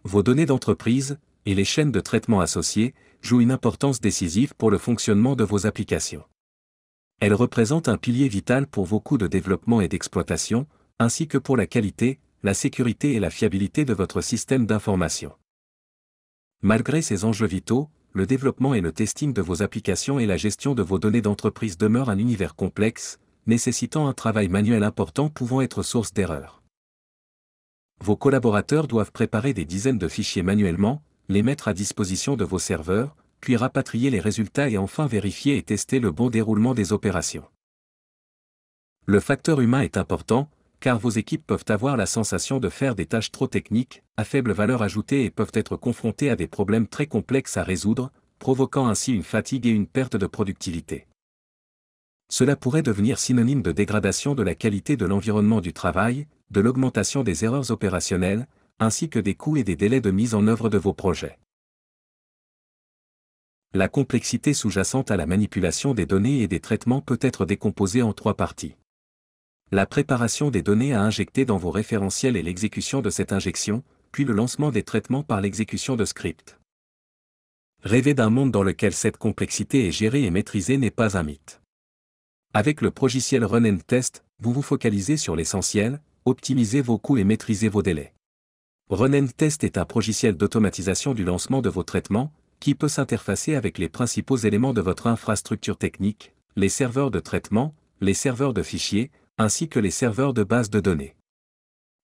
Vos données d'entreprise, et les chaînes de traitement associées, jouent une importance décisive pour le fonctionnement de vos applications. Elles représentent un pilier vital pour vos coûts de développement et d'exploitation, ainsi que pour la qualité, la sécurité et la fiabilité de votre système d'information. Malgré ces enjeux vitaux, le développement et le testing de vos applications et la gestion de vos données d'entreprise demeurent un univers complexe, nécessitant un travail manuel important pouvant être source d'erreurs. Vos collaborateurs doivent préparer des dizaines de fichiers manuellement, les mettre à disposition de vos serveurs, puis rapatrier les résultats et enfin vérifier et tester le bon déroulement des opérations. Le facteur humain est important, car vos équipes peuvent avoir la sensation de faire des tâches trop techniques, à faible valeur ajoutée et peuvent être confrontées à des problèmes très complexes à résoudre, provoquant ainsi une fatigue et une perte de productivité. Cela pourrait devenir synonyme de dégradation de la qualité de l'environnement du travail, de l'augmentation des erreurs opérationnelles, ainsi que des coûts et des délais de mise en œuvre de vos projets. La complexité sous-jacente à la manipulation des données et des traitements peut être décomposée en 3 parties. La préparation des données à injecter dans vos référentiels et l'exécution de cette injection, puis le lancement des traitements par l'exécution de scripts. Rêver d'un monde dans lequel cette complexité est gérée et maîtrisée n'est pas un mythe. Avec le progiciel Run and Test, vous vous focalisez sur l'essentiel, optimisez vos coûts et maîtrisez vos délais. Run and Test est un progiciel d'automatisation du lancement de vos traitements, qui peut s'interfacer avec les principaux éléments de votre infrastructure technique, les serveurs de traitement, les serveurs de fichiers, ainsi que les serveurs de base de données.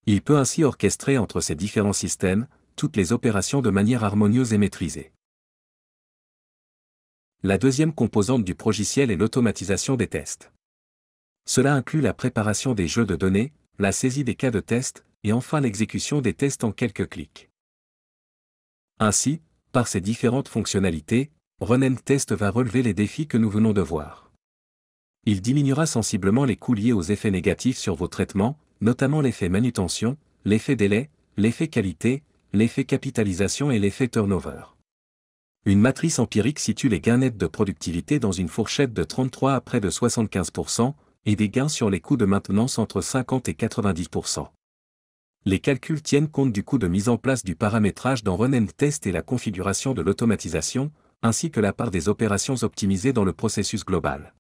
Il peut ainsi orchestrer entre ces différents systèmes, toutes les opérations de manière harmonieuse et maîtrisée. La deuxième composante du progiciel est l'automatisation des tests. Cela inclut la préparation des jeux de données, la saisie des cas de test, et enfin l'exécution des tests en quelques clics. Ainsi, par ces différentes fonctionnalités, Run and Test va relever les défis que nous venons de voir. Il diminuera sensiblement les coûts liés aux effets négatifs sur vos traitements, notamment l'effet manutention, l'effet délai, l'effet qualité, l'effet capitalisation et l'effet turnover. Une matrice empirique situe les gains nets de productivité dans une fourchette de 33 à près de 75%, et des gains sur les coûts de maintenance entre 50 et 90%. Les calculs tiennent compte du coût de mise en place du paramétrage dans Run and Test et la configuration de l'automatisation, ainsi que la part des opérations optimisées dans le processus global.